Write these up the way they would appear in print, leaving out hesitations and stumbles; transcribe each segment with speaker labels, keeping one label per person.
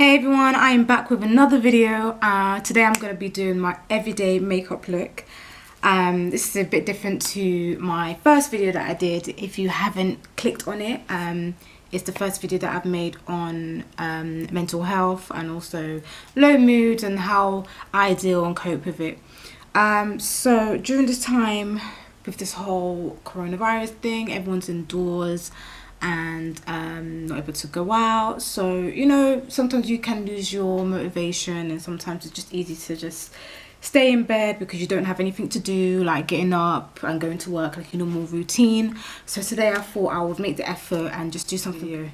Speaker 1: Hey everyone, I am back with another video. Today I'm going to be doing my everyday makeup look. This is a bit different to my first video that I did. If you haven't clicked on it, it's the first video that I've made on mental health and also low mood and how I deal and cope with it. So during this time with this whole coronavirus thing, everyone's indoors and not able to go out, so you know, sometimes you can lose your motivation and sometimes it's just easy to just stay in bed because you don't have anything to do, like getting up and going to work like your normal routine. So today I thought I would make the effort and just do something new.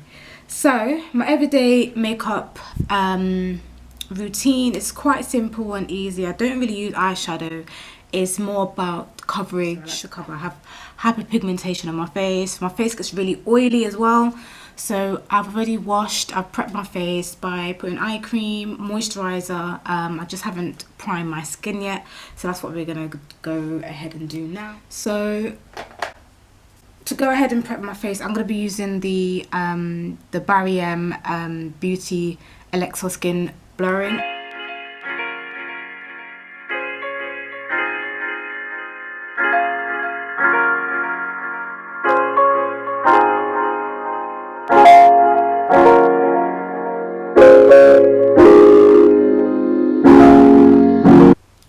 Speaker 1: So my everyday makeup routine is quite simple and easy. I don't really use eyeshadow. It's more about coverage. I have hyperpigmentation on my face. My face gets really oily as well. So I've already washed, I've prepped my face by putting eye cream, moisturizer. I just haven't primed my skin yet. So that's what we're gonna go ahead and do now. So to go ahead and prep my face, I'm gonna be using the Barry M Beauty Elixir Skin Blurring.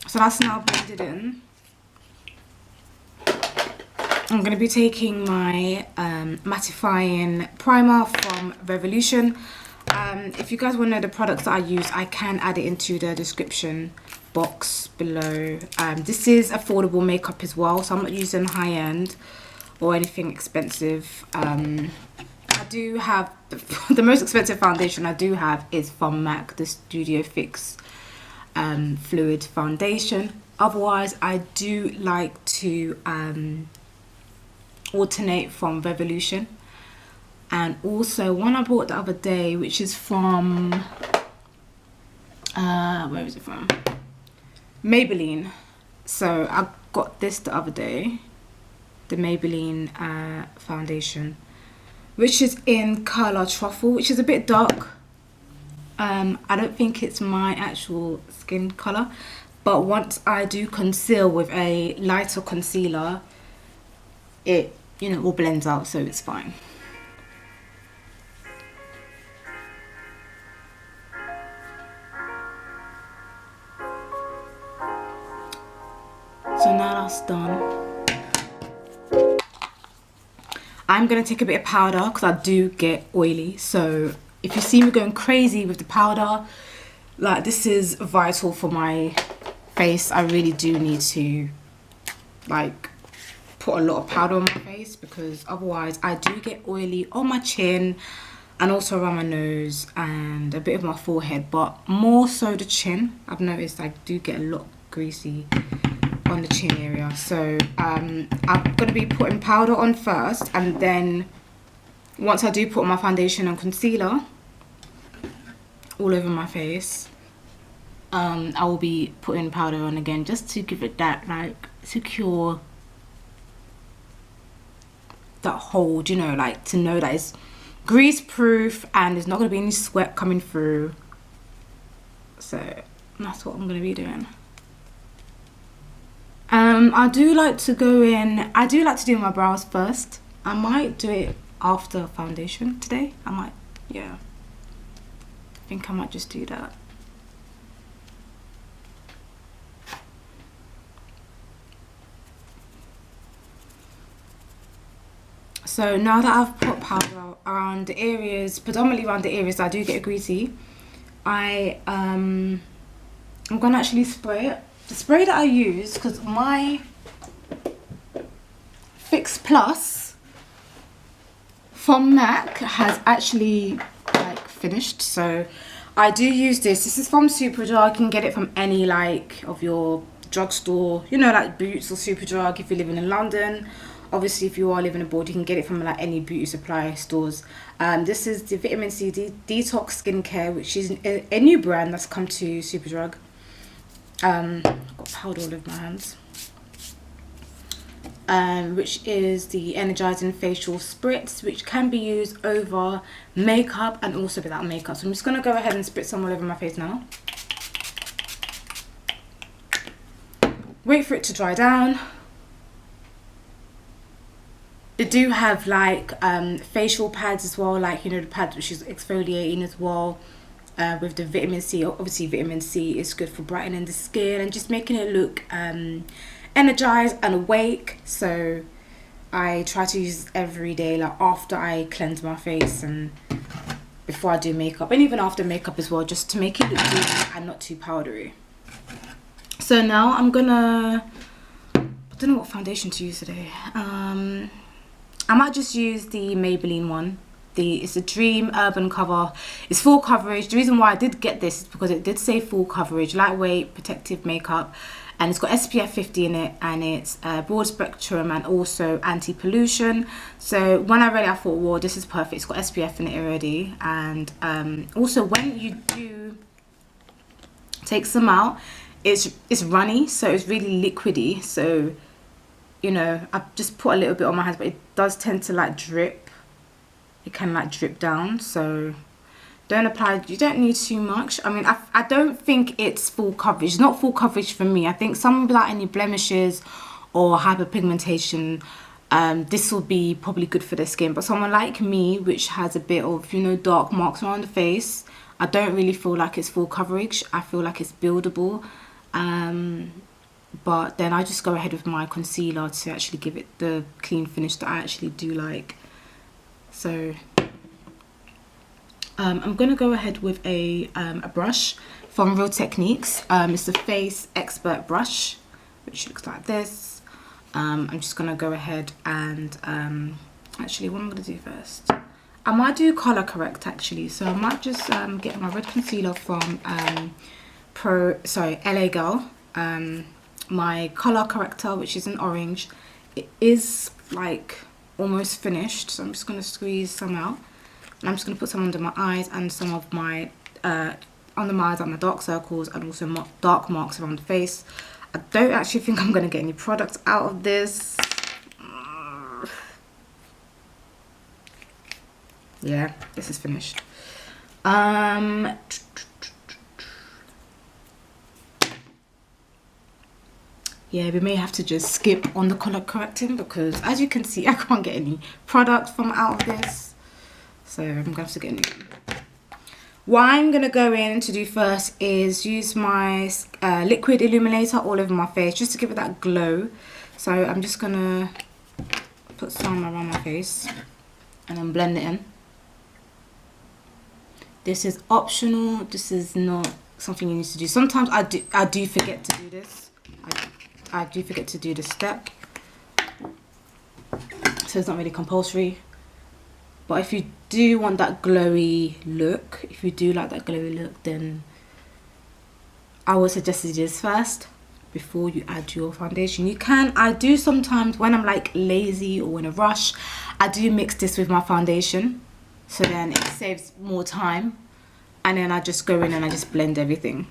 Speaker 1: So that's now blended in. I'm going to be taking my mattifying primer from Revolution. If you guys want to know the products that I use, I can add it into the description box below. This is affordable makeup as well, so I'm not using high-end or anything expensive. I do have the most expensive foundation I do have is from MAC, the Studio Fix fluid foundation. Otherwise I do like to alternate from Revolution, and also one I bought the other day, which is from where is it from? Maybelline. So I got this the other day, the Maybelline foundation, which is in colour Truffle, which is a bit dark. I don't think it's my actual skin colour, but once I do conceal with a lighter concealer, it, you know, all blends out, so it's fine. So now that's done, I'm going to take a bit of powder because I do get oily. So if you see me going crazy with the powder, like, this is vital for my face. I really do need to like put a lot of powder on my face because otherwise I do get oily on my chin and also around my nose and a bit of my forehead, but more so the chin. I've noticed I do get a lot greasy on the chin area. So I'm going to be putting powder on first, and then once I do put on my foundation and concealer all over my face, I will be putting powder on again, just to give it that like secure, that hold, you know, like to know that it's grease proof and there's not going to be any sweat coming through. So that's what I'm going to be doing. I do like to do my brows first. I might do it after foundation today. Yeah, I think I might just do that. So now that I've put powder around the areas, predominantly around the areas that I do get greasy, I'm gonna actually spray it. The spray that I use, because my Fix Plus from MAC has actually like finished, so I do use this. This is from Superdrug. You can get it from any like of your drugstore, you know, like Boots or Superdrug if you're living in London. Obviously if you are living abroad, you can get it from like any beauty supply stores. This is the Vitamin C Detox Skincare, which is a new brand that's come to Superdrug. I've got powder all over my hands. which is the Energizing Facial Spritz, which can be used over makeup and also without makeup. So I'm just going to go ahead and spritz some all over my face now. Wait for it to dry down. They do have like facial pads as well, like, you know, the pad which is exfoliating as well, with the vitamin C. Obviously vitamin C is good for brightening the skin and just making it look energized and awake. So I try to use it every day, like after I cleanse my face and before I do makeup, and even after makeup as well, just to make it look dewy and not too powdery. So now I'm gonna, I don't know what foundation to use today. I might just use the Maybelline one. It's a Dream Urban Cover. It's full coverage. The reason why I did get this is because it did say full coverage, lightweight, protective makeup, and it's got SPF 50 in it, and it's broad spectrum and also anti-pollution. So when I read it, I thought, well, this is perfect. It's got SPF in it already, and also when you do take some out, it's runny, so it's really liquidy. So, you know, I just put a little bit on my hands, but it does tend to like drip. It can like drip down, so don't apply, you don't need too much. I mean, I don't think it's full coverage. It's not full coverage for me. I think someone without any blemishes or hyperpigmentation, this will be probably good for their skin. But someone like me, which has a bit of, you know, dark marks around the face, I don't really feel like it's full coverage. I feel like it's buildable. But then I just go ahead with my concealer to actually give it the clean finish that I actually do like. So I'm gonna go ahead with a brush from Real Techniques. It's the Face Expert brush, which looks like this. I'm just gonna go ahead and actually, what I'm gonna do first, I might do color correct actually. So I might just get my red concealer from LA Girl. My color corrector, which is in orange, it is like almost finished, so I'm just going to squeeze some out, and I'm just going to put some under my eyes and some of my under my eyes and my dark circles, and also dark marks around the face. I don't actually think I'm going to get any products out of this. Yeah, this is finished. Yeah, we may have to just skip on the color correcting, because as you can see, I can't get any product from out of this. So I'm going to have to get a new one. What I'm going to go in to do first is use my liquid illuminator all over my face, just to give it that glow. So I'm just going to put some around my face and then blend it in. This is optional. This is not something you need to do. Sometimes I do forget to do this. I do forget to do this step, so it's not really compulsory. But if you do want that glowy look, if you do like that glowy look, then I would suggest you do this first before you add your foundation. You can, I do sometimes when I'm like lazy or in a rush, I do mix this with my foundation, so then it saves more time, and then I just go in and I just blend everything.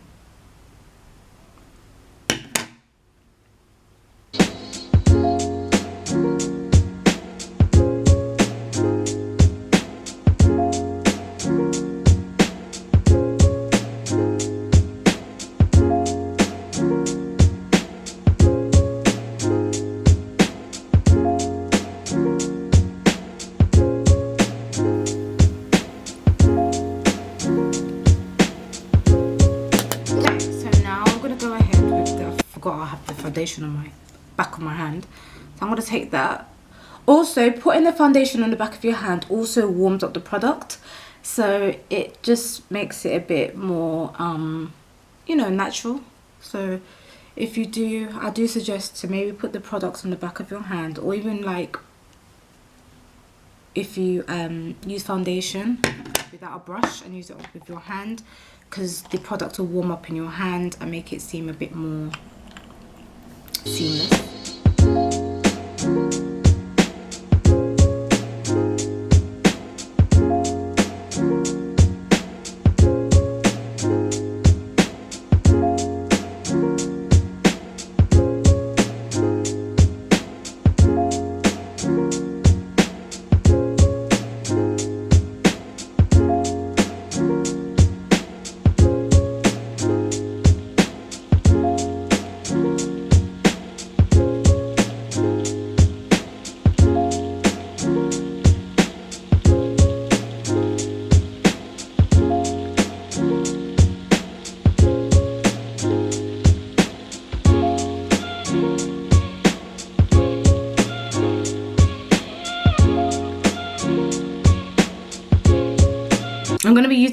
Speaker 1: I have the foundation on my back of my hand, so I'm going to take that. Also, putting the foundation on the back of your hand also warms up the product, so it just makes it a bit more you know, natural. So if you do, I do suggest to maybe put the products on the back of your hand, or even like if you use foundation without a brush and use it with your hand, because the product will warm up in your hand and make it seem a bit more seamless.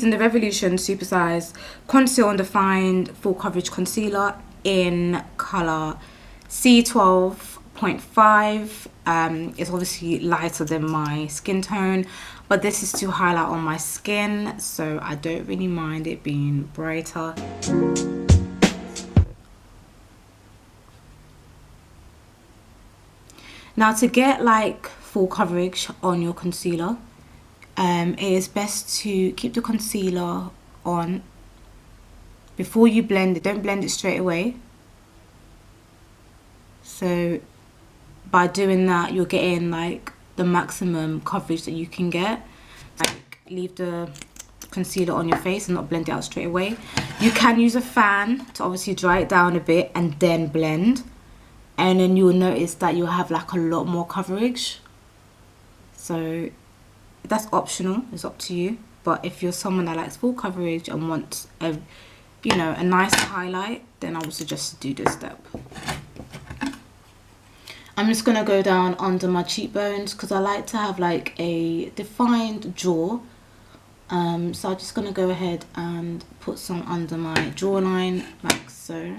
Speaker 1: using the Revolution Supersize Conceal and Defined Full Coverage Concealer in colour C12.5. It's obviously lighter than my skin tone, but this is to highlight on my skin, so I don't really mind it being brighter. Now, to get like full coverage on your concealer, it is best to keep the concealer on before you blend it. Don't blend it straight away. So by doing that, you're getting like the maximum coverage that you can get. Like, leave the concealer on your face and not blend it out straight away. You can use a fan to obviously dry it down a bit and then blend, and then you'll notice that you'll have like a lot more coverage. So that's optional, it's up to you. But if you're someone that likes full coverage and wants a, you know, a nice highlight, then I would suggest to do this step. I'm just gonna go down under my cheekbones because I like to have like a defined jaw. So I'm just gonna go ahead and put some under my jawline, like so.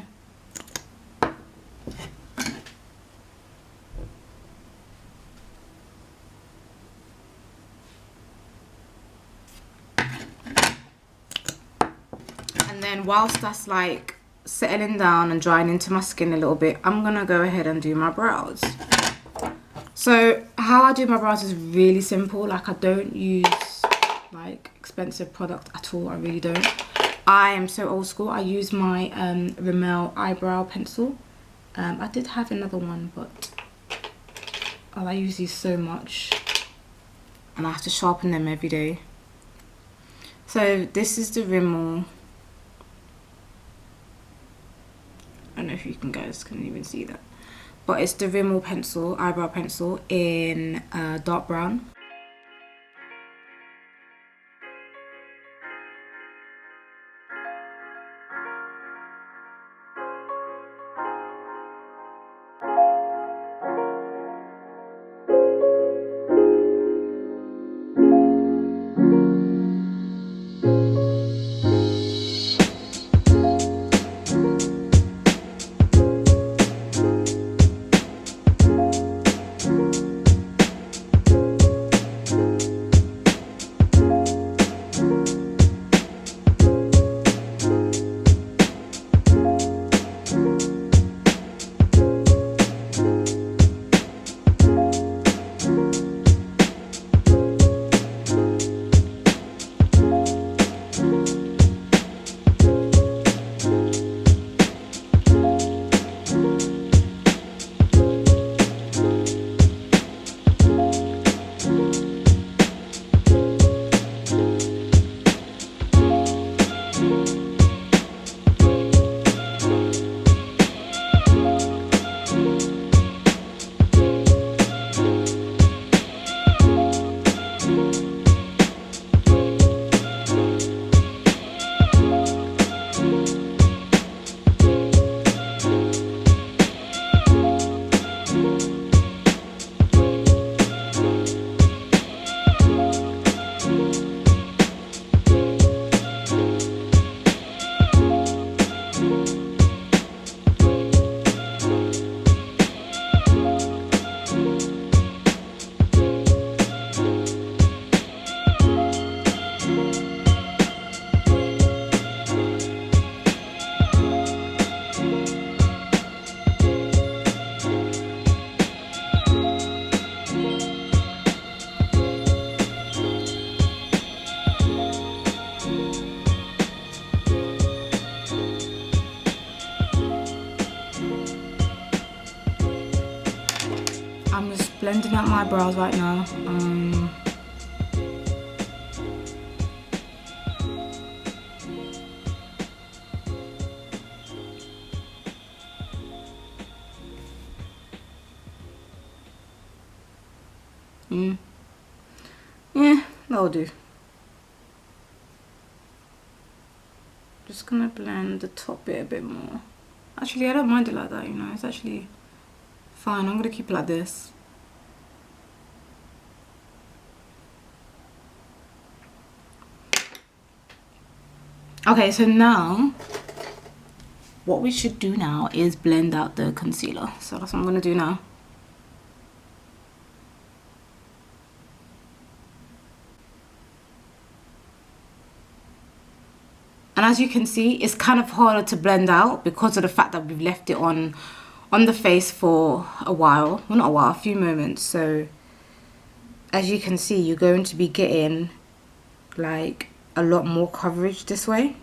Speaker 1: And then whilst that's like settling down and drying into my skin a little bit, I'm gonna go ahead and do my brows. So how I do my brows is really simple. Like, I don't use like expensive product at all. I really don't. I am so old school. I use my Rimmel eyebrow pencil. I did have another one, but I use these so much and I have to sharpen them every day. So this is the Rimmel. I don't know if you guys can even see that, but it's the Rimmel pencil, eyebrow pencil in dark brown. I'm just blending out my brows right now. Yeah, that'll do. Just gonna blend the top bit a bit more. Actually, I don't mind it like that, you know, it's actually fine. I'm gonna keep it like this. Okay, so now what we should do now is blend out the concealer. So that's what I'm going to do now. And as you can see, it's kind of harder to blend out because of the fact that we've left it on the face for a while. Well, not a while, a few moments. So as you can see, you're going to be getting like a lot more coverage this way.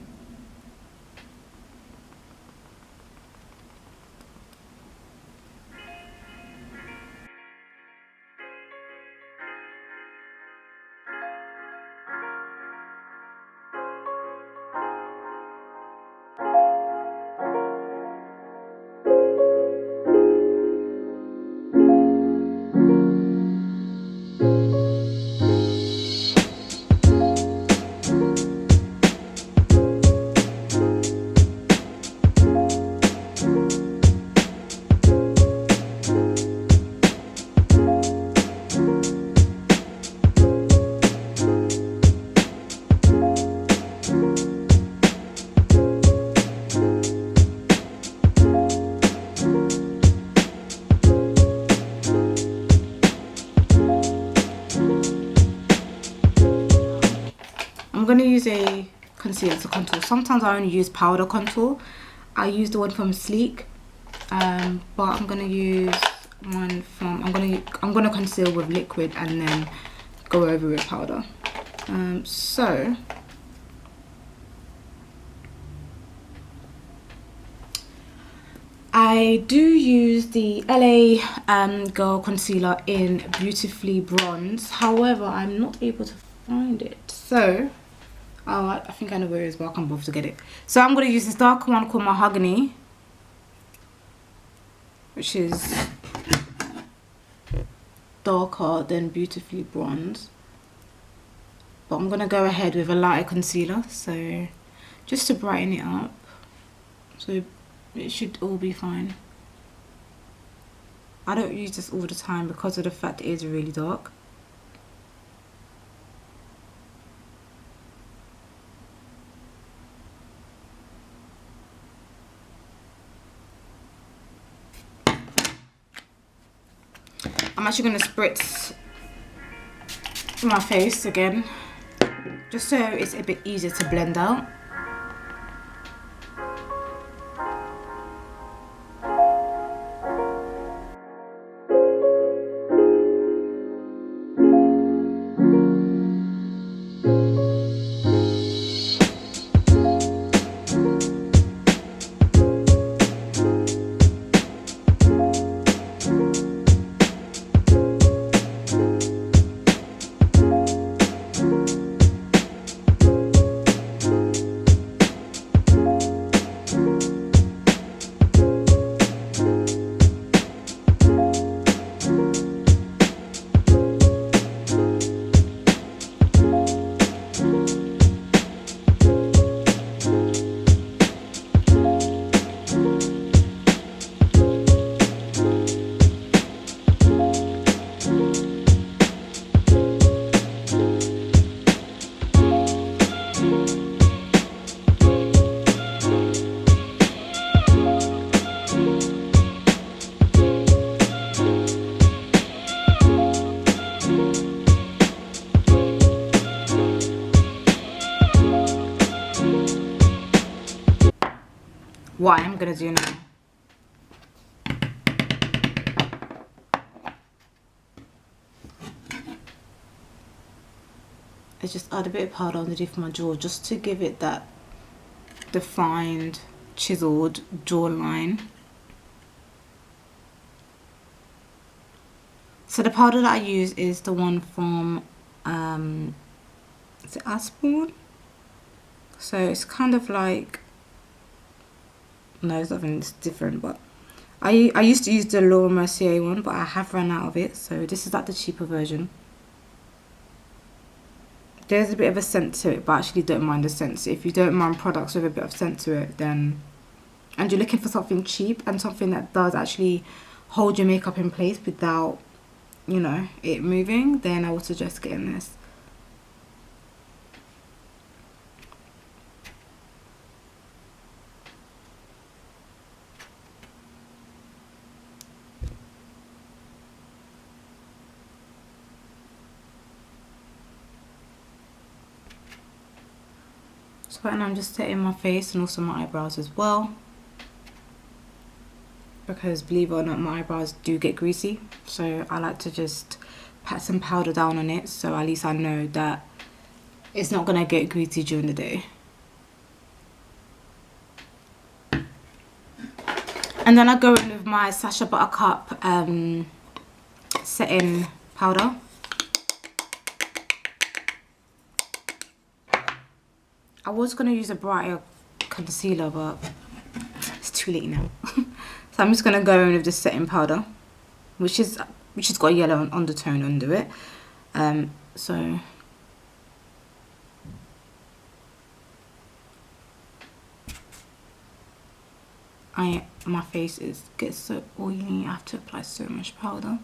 Speaker 1: I'm going to use a concealer to contour. Sometimes I only use powder contour. I use the one from Sleek, but I'm going to use one from, I'm going to conceal with liquid and then go over with powder. So I do use the LA Girl concealer in Beautifully Bronze. However, I'm not able to find it. So I think I know where it is, but I can't bother to get it. So I'm going to use this darker one called Mahogany, which is darker than Beautifully Bronze. But I'm going to go ahead with a lighter concealer, so just to brighten it up. So it should all be fine. I don't use this all the time because of the fact it is really dark. I'm actually going to spritz my face again, just so it's a bit easier to blend out. What I'm gonna do now is just add a bit of powder underneath my jaw, just to give it that defined, chiseled jawline. So the powder that I use is the one from is it Aspord? So it's kind of like, no, it's nothing, it's different, but I used to use the Laura Mercier one, but I have run out of it, so this is like the cheaper version. There's a bit of a scent to it, but I actually don't mind the scent. So if you don't mind products with a bit of scent to it, then, and you're looking for something cheap and something that does actually hold your makeup in place without, you know, it moving, then I would suggest getting this. So right now I'm just setting my face and also my eyebrows as well, because believe it or not, my eyebrows do get greasy, so I like to just pat some powder down on it, so at least I know that it's not gonna get greasy during the day. And then I go in with my Sacha Buttercup setting powder. I was gonna use a brighter concealer, but it's too late now. So I'm just gonna go in with the setting powder, which has got a yellow undertone under it. So my face gets so oily. I have to apply so much powder.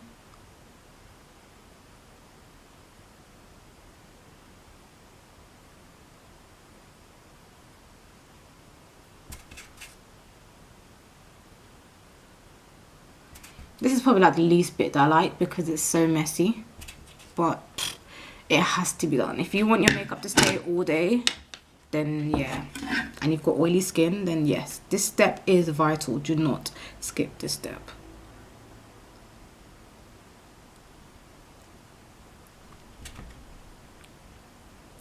Speaker 1: This is probably like the least bit that I like because it's so messy, but it has to be done. If you want your makeup to stay all day, then yeah, and you've got oily skin, then yes, this step is vital. Do not skip this step.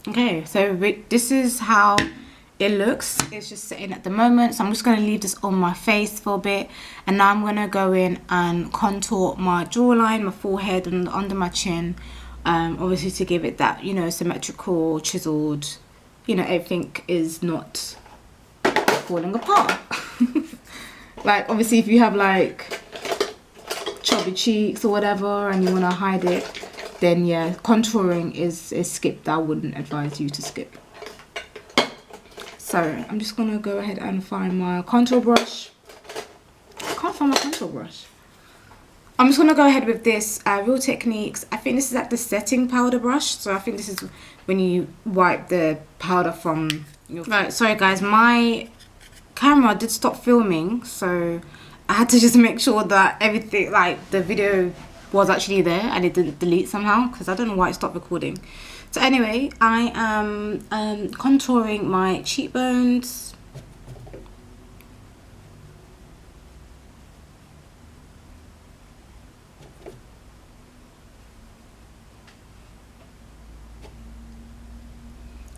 Speaker 1: Okay, so this is how it looks. It's just sitting at the moment, so I'm just going to leave this on my face for a bit, and now I'm going to go in and contour my jawline, my forehead, and under my chin, obviously to give it that, you know, symmetrical, chiseled, you know, everything is not falling apart. Like obviously if you have like chubby cheeks or whatever and you want to hide it, then yeah, contouring is skip that I wouldn't advise you to skip. So I'm just gonna go ahead and find my contour brush. I can't find my contour brush. I'm just gonna go ahead with this Real Techniques. I think this is like the setting powder brush. So I think this is when you wipe the powder from your... Right, sorry guys, my camera did stop filming, so I had to just make sure that everything, like the video was actually there and it didn't delete somehow, because I don't know why it stopped recording. So anyway, I am contouring my cheekbones.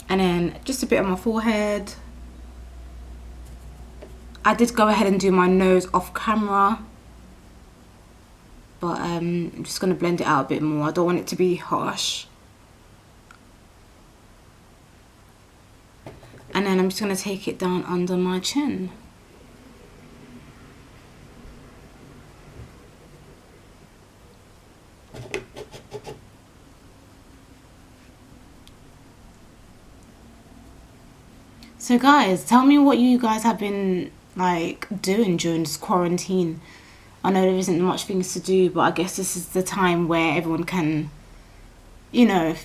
Speaker 1: And then just a bit on my forehead. I did go ahead and do my nose off camera, but I'm just going to blend it out a bit more. I don't want it to be harsh. And then I'm just going to take it down under my chin. So guys, tell me what you guys have been like doing during this quarantine. I know there isn't much things to do, but I guess this is the time where everyone can, you know,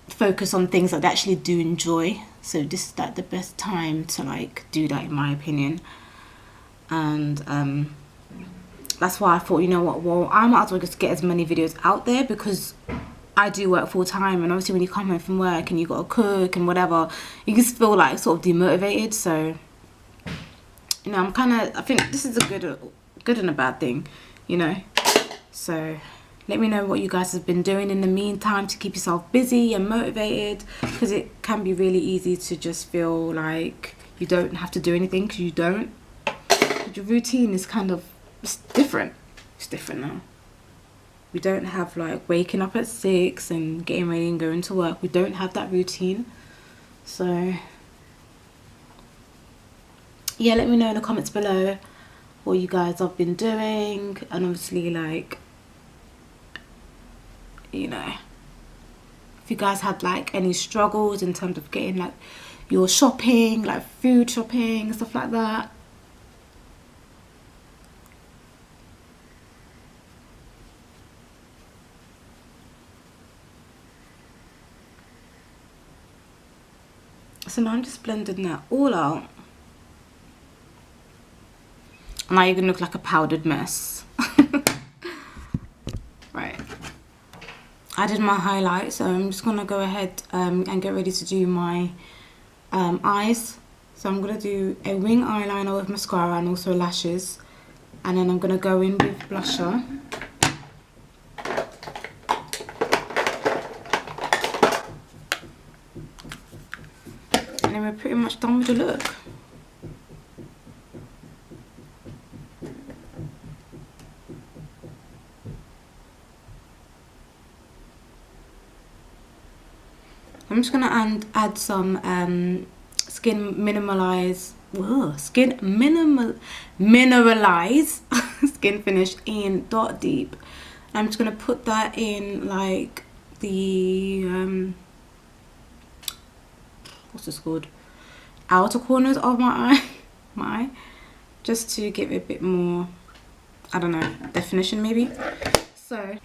Speaker 1: focus on things that they actually do enjoy. So this is like the best time to like do that, in my opinion. And that's why I thought, you know what, well, I might as well just get as many videos out there, because I do work full time, and obviously when you come home from work and you got to cook and whatever, you just feel like sort of demotivated. So, you know, I think this is a good and a bad thing, you know. So let me know what you guys have been doing in the meantime to keep yourself busy and motivated, because it can be really easy to just feel like you don't have to do anything, because you don't. Your routine is kind of, it's different. It's different now. We don't have like waking up at 6 and getting ready and going to work. We don't have that routine. So yeah, let me know in the comments below what you guys have been doing, and obviously like, you know, if you guys had like any struggles in terms of getting like your shopping, like food shopping and stuff like that. So now I'm just blending that all out. Now you're gonna look like a powdered mess. Right. I did my highlight, so I'm just gonna go ahead and get ready to do my eyes. So I'm going to do a wing eyeliner with mascara and also lashes. And then I'm going to go in with blusher. And then we're pretty much done with the look. I'm just gonna add some skin mineralize skin finish in Dark Deep. I'm just gonna put that in like the what's this called, outer corners of my eye, just to give it a bit more, I don't know, definition maybe. So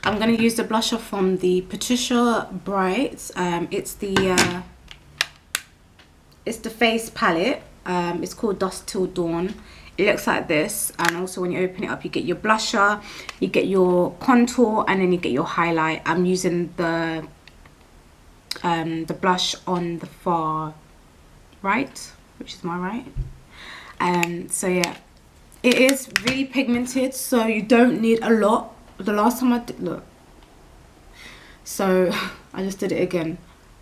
Speaker 1: I'm going to use the blusher from the Patricia Bright. It's the face palette. It's called Dusk Till Dawn. It looks like this, and also when you open it up, you get your blusher, you get your contour, and then you get your highlight. I'm using the blush on the far right, which is my right. So yeah, it is really pigmented, so you don't need a lot. The last time I did, look, so I just did it again.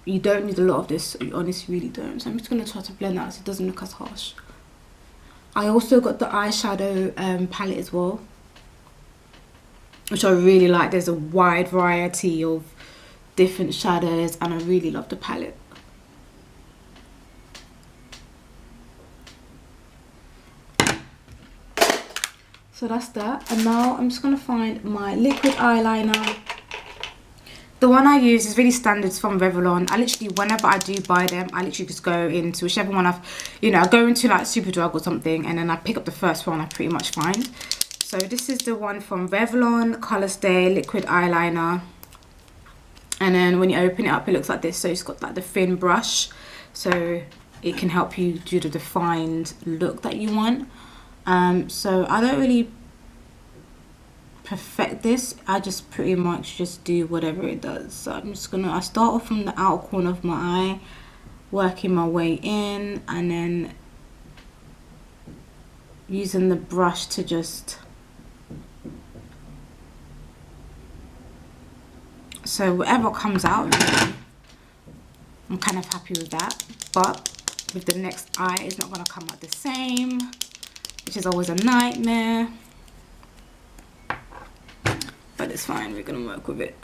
Speaker 1: You don't need a lot of this, you honestly really don't. So I'm just going to try to blend that so it doesn't look as harsh. I also got the eyeshadow palette as well, which I really like. There's a wide variety of different shadows and I really love the palette. So that's that. And now I'm just going to find my liquid eyeliner. The one I use is really standard, it's from Revlon. I literally, whenever I do buy them, I literally just go into whichever one I go into like Superdrug or something, and then I pick up the first one I pretty much find. So this is the one from Revlon, Colorstay liquid eyeliner. And then when you open it up, it looks like this. So it's got like the thin brush, so it can help you do the defined look that you want. So I don't really perfect this, I just pretty much just do whatever it does. So I'm just gonna, I start off from the outer corner of my eye, working my way in, and then using the brush to just, so whatever comes out, really, I'm kind of happy with that. But with the next eye, it's not gonna come out the same, which is always a nightmare. But it's fine, we're gonna work with it.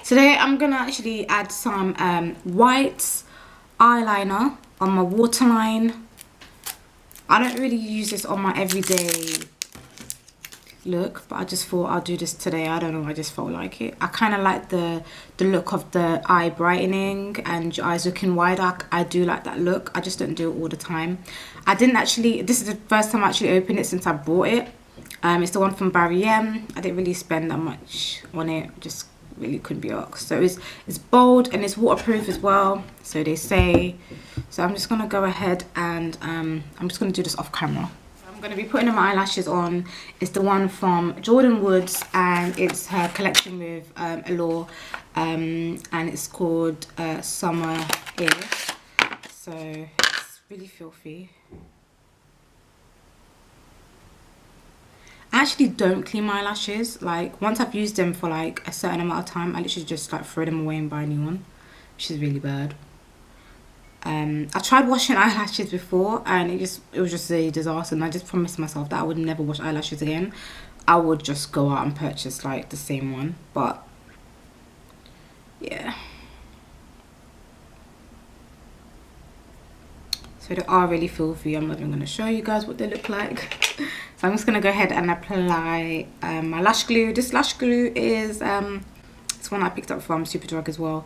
Speaker 1: Today I'm gonna actually add some white eyeliner on my waterline. I don't really use this on my everyday look, but I just thought I'll do this today. I don't know, I just felt like it. I kind of like the look of the eye brightening and your eyes looking wider. I do like that look. I just don't do it all the time. I didn't actually, this is the first time I actually opened it since I bought it. It's the one from Barry M. I didn't really spend that much on it, just really couldn't be asked. So it's bold and it's waterproof as well, so they say. So I'm just gonna go ahead and I'm just gonna do this off camera. I'm gonna be putting my eyelashes on. It's the one from Jordan Woods, and it's her collection with Allure, and it's called Summer Air. So it's really filthy. I actually don't clean my eyelashes. Like, once I've used them for like a certain amount of time, I literally just like throw them away and buy a new one, which is really bad. I tried washing eyelashes before and it was just a disaster, and I just promised myself that I would never wash eyelashes again. I would just go out and purchase like the same one, but yeah. So they are really filthy. I'm not even going to show you guys what they look like. So I'm just going to go ahead and apply my lash glue. This lash glue is it's one I picked up from Superdrug as well.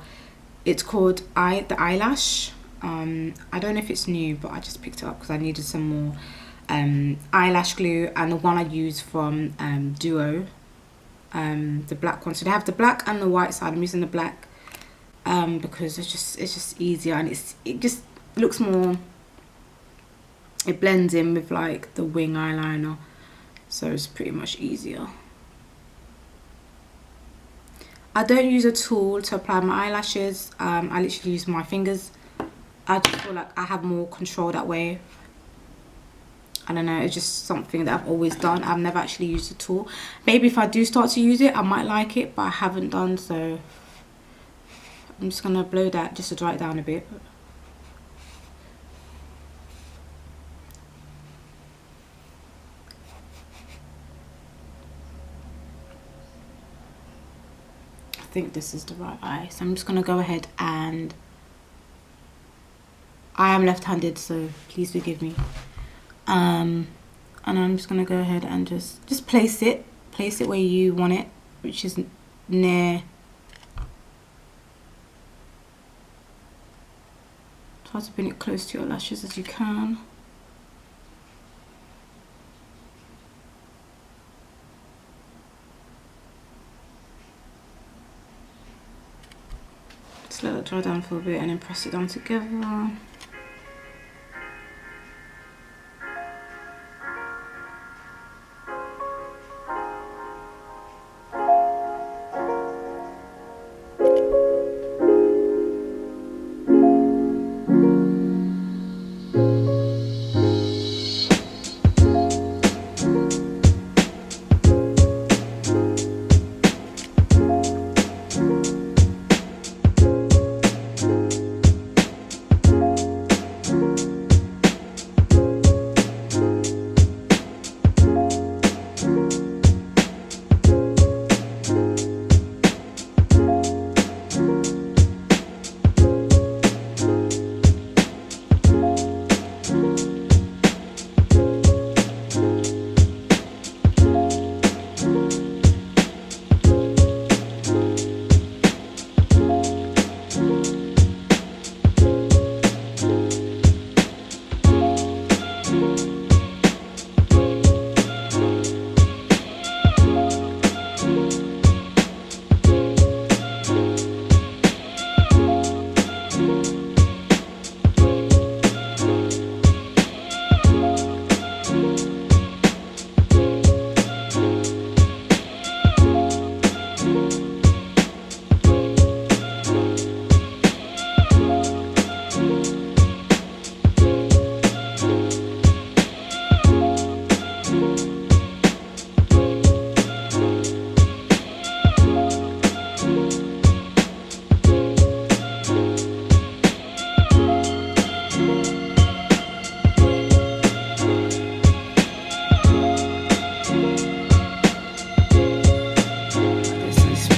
Speaker 1: It's called The Eyelash. I don't know if it's new, but I just picked it up because I needed some more eyelash glue, and the one I use from Duo, the black one. So they have the black and the white side. I'm using the black because it's just easier, and it just looks more, it blends in with like the wing eyeliner, so it's pretty much easier. I don't use a tool to apply my eyelashes. I literally use my fingers. I just feel like I have more control that way. I don't know, it's just something that I've always done. I've never actually used a tool. Maybe if I do start to use it, I might like it, but I haven't done, so I'm just gonna blow that just to dry it down a bit. I think this is the right eye, so I'm just gonna go ahead, and I am left-handed, so please forgive me. And I'm just gonna go ahead and just place it where you want it, which is near. Try to bring it close to your lashes as you can. Just let it dry down for a bit and then press it down together.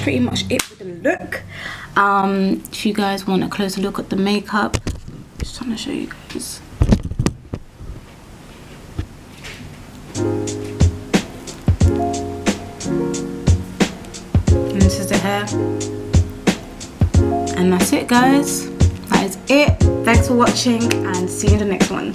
Speaker 1: Pretty much it with the look. If you guys want a closer look at the makeup, just trying to show you guys. And this is the hair, and that's it, guys. That is it. Thanks for watching, and see you in the next one.